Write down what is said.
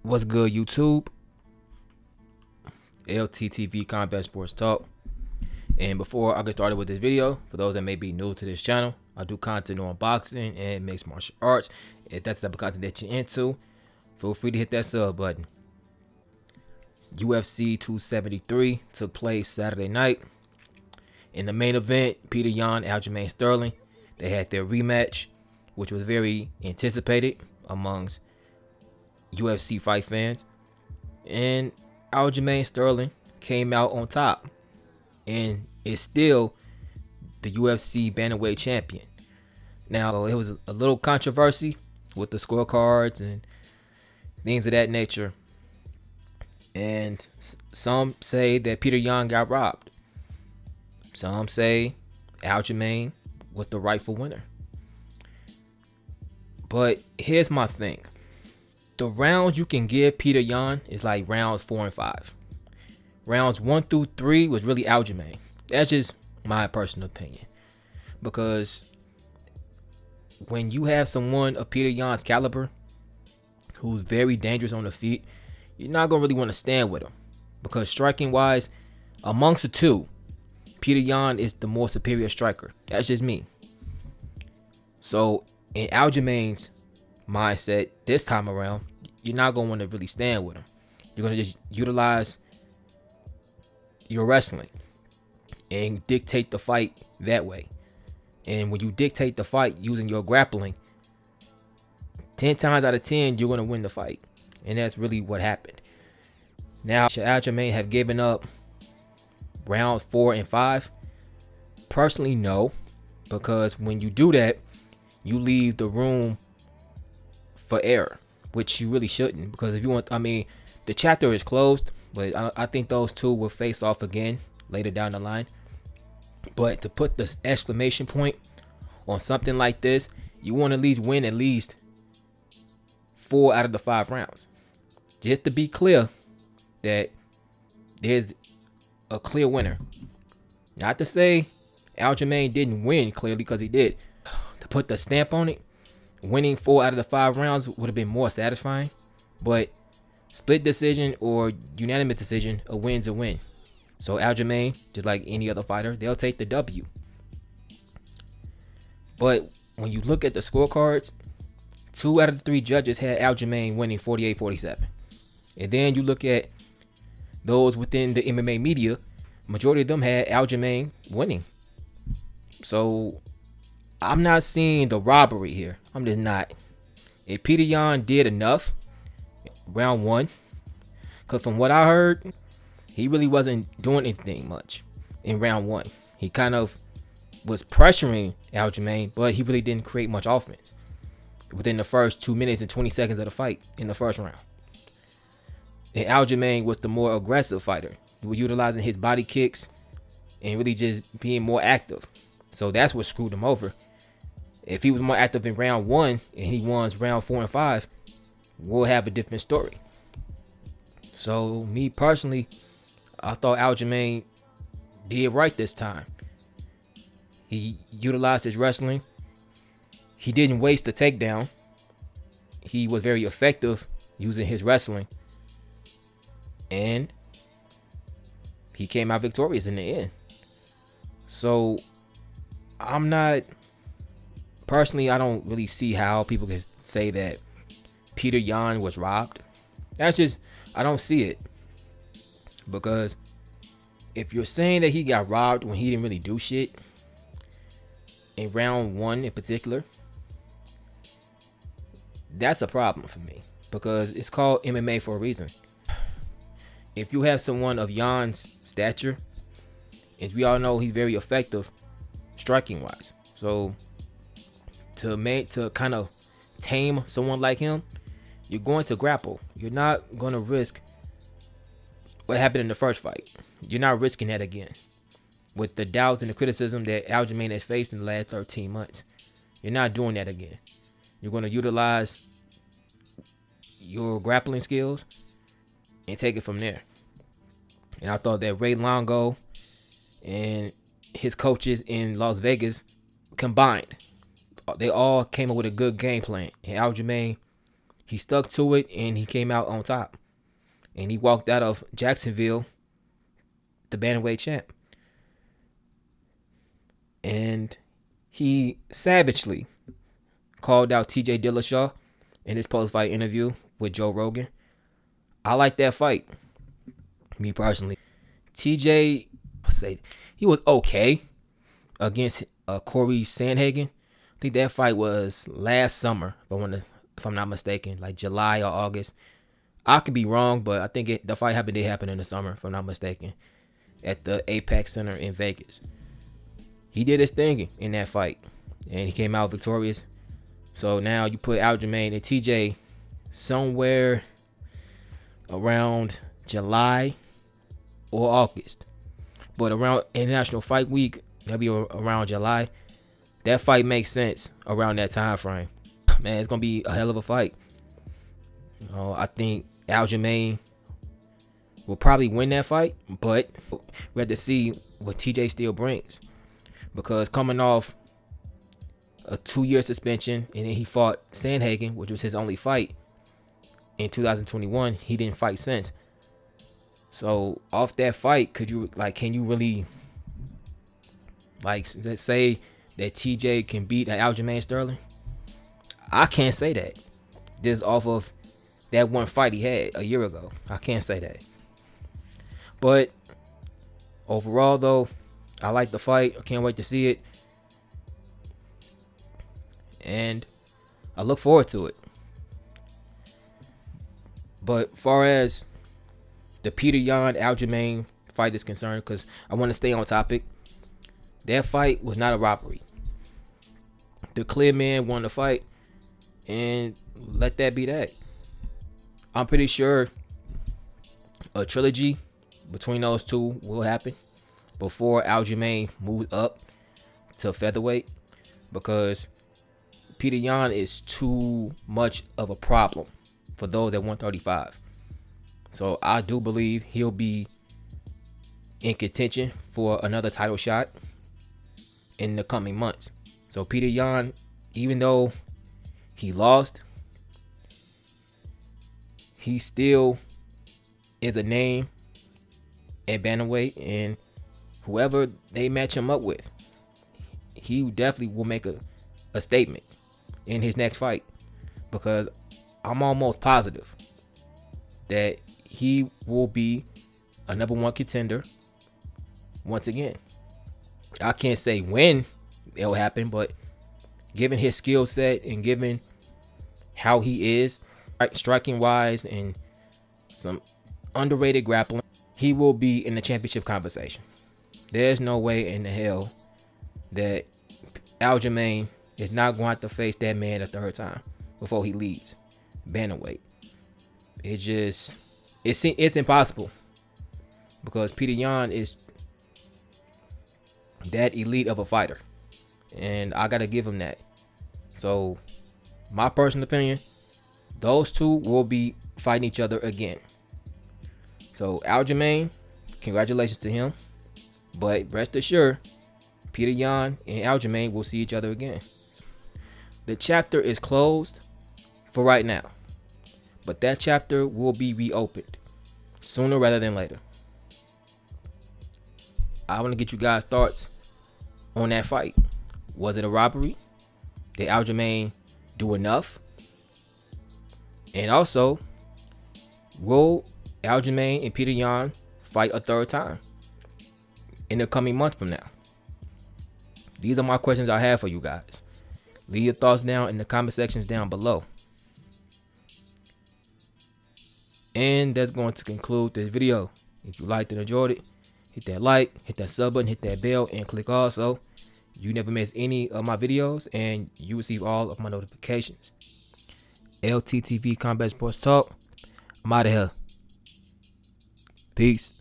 What's good, YouTube? LTtvCombatSportsTalk. And before I get started with this video, for those that may be new to this channel, I do content on boxing and mixed martial arts. If that's the type of content that you're into, feel free to hit that sub button. UFC 273 took place Saturday night. In the main event, Petr Yan, Aljamain Sterling, they had their rematch, which was very anticipated amongst UFC fight fans. And Aljamain Sterling came out on top and is still the UFC bantamweight champion. Now, it was a little controversy with the scorecards and things of that nature. And some say that Petr Yan got robbed. Some say Aljamain was the rightful winner. But here's my thing. The rounds you can give Petr Yan is like rounds 4 and 5. Rounds 1 through 3 was really Aljamain. That's just my personal opinion. Because when you have someone of Petr Yan's caliber who's very dangerous on the feet, you're not going to really want to stand with him. Because striking wise, amongst the two, Petr Yan is the more superior striker. That's just me. So in Aljamain's mindset this time around, you're not going to want to really stand with him. You're going to just utilize your wrestling and dictate the fight that way. And when you dictate the fight using your grappling, 10 times out of 10 you're going to win the fight. And that's really what happened. Now, should Aljamain have given up rounds 4 and 5? Personally, no. Because when you do that, you leave the room for error, which you really shouldn't. Because if you want, the chapter is closed, but I think those two will face off again later down the line. But to put the exclamation point on something like this, you want to at least win at least 4 out of the 5 rounds. Just to be clear that there's a clear winner. Not to say Aljamain didn't win clearly, because he did. To put the stamp on it, winning 4 out of the 5 rounds would have been more satisfying. But split decision or unanimous decision, a win's a win. So Aljamain, just like any other fighter, they'll take the W. But when you look at the scorecards, 2 out of the 3 judges had Aljamain winning 48-47. And then you look at those within the MMA media, majority of them had Aljamain winning. So I'm not seeing the robbery here. I'm just not. If Petr Yan did enough round 1, because from what I heard, he really wasn't doing anything much in round 1. He kind of was pressuring Aljamain, but he really didn't create much offense within the first 2 minutes and 20 seconds of the fight in the first round. And Aljamain was the more aggressive fighter. He was utilizing his body kicks and really just being more active. So that's what screwed him over. If he was more active in round 1 and he won round 4 and 5, we'll have a different story. So me personally, I thought Aljamain did right this time. He utilized his wrestling. He didn't waste the takedown. He was very effective using his wrestling. And he came out victorious in the end. So I'm not, personally, I don't really see how people can say that Petr Yan was robbed. That's just, I don't see it. Because if you're saying that he got robbed when he didn't really do shit, in round 1 in particular, that's a problem for me. Because it's called MMA for a reason. If you have someone of Yan's stature, as we all know, he's very effective striking wise. So to kind of tame someone like him, you're going to grapple. You're not going to risk what happened in the first fight. You're not risking that again. With the doubts and the criticism that Aljamain has faced in the last 13 months. You're not doing that again. You're going to utilize your grappling skills and take it from there. And I thought that Ray Longo and his coaches in Las Vegas combined, they all came up with a good game plan. And Aljamain he stuck to it and he came out on top. And he walked out of Jacksonville the bantamweight champ. And he savagely called out TJ Dillashaw in his post-fight interview with Joe Rogan. I like that fight, me personally. TJ, he was okay against Corey Sandhagen. I think that fight was last summer, if I'm not mistaken, like July or August. I could be wrong, but I think the fight did happen in the summer, if I'm not mistaken, at the Apex Center in Vegas. He did his thing in that fight, and he came out victorious. So now you put Aljamain and TJ somewhere around July or August. But around International Fight Week, that'll be around July. That fight makes sense around that time frame. Man, it's going to be a hell of a fight. I think Aljamain will probably win that fight, but we have to see what TJ still brings. Because coming off a 2-year suspension, and then he fought Sandhagen, which was his only fight in 2021. He didn't fight since. So off that fight, can you really let's say that TJ can beat Aljamain Sterling? I can't say that. Just off of that one fight he had a year ago. I can't say that. But overall though, I like the fight. I can't wait to see it. And I look forward to it. But far as the Petr Yan Aljamain fight is concerned, because I want to stay on topic, that fight was not a robbery. The clear man won the fight, and let that be that. I'm pretty sure a trilogy between those two will happen before Aljamain moves up to featherweight, because Petr Yan is too much of a problem for those at 135. So I do believe he'll be in contention for another title shot in the coming months. So Petr Yan, even though he lost, he still is a name at bantamweight, and whoever they match him up with, he definitely will make a statement in his next fight, because I'm almost positive that he will be a number one contender once again. I can't say when it'll happen, but given his skill set and given how he is striking wise and some underrated grappling, he will be in the championship conversation. There's no way in the hell that Aljamain is not going to have to face that man a third time before he leaves bantamweight. It's impossible, because Petr Yan is that elite of a fighter, and I gotta give him that. So my personal opinion, those two will be fighting each other again. So Aljamain, congratulations to him, but rest assured, Petr Yan and Aljamain will see each other again. The chapter is closed for right now, but that chapter will be reopened sooner rather than later. I want to get you guys' thoughts on that fight. Was it a robbery? Did Aljamain do enough? And also, will Aljamain and Petr Yan fight a third time in the coming month from now? These are my questions I have for you guys. Leave your thoughts down in the comment sections down below. And that's going to conclude this video. If you liked and enjoyed it, hit that like, hit that sub button, hit that bell, and click also. You never miss any of my videos, and you receive all of my notifications. LTTV Combat Sports Talk. I'm out of here. Peace.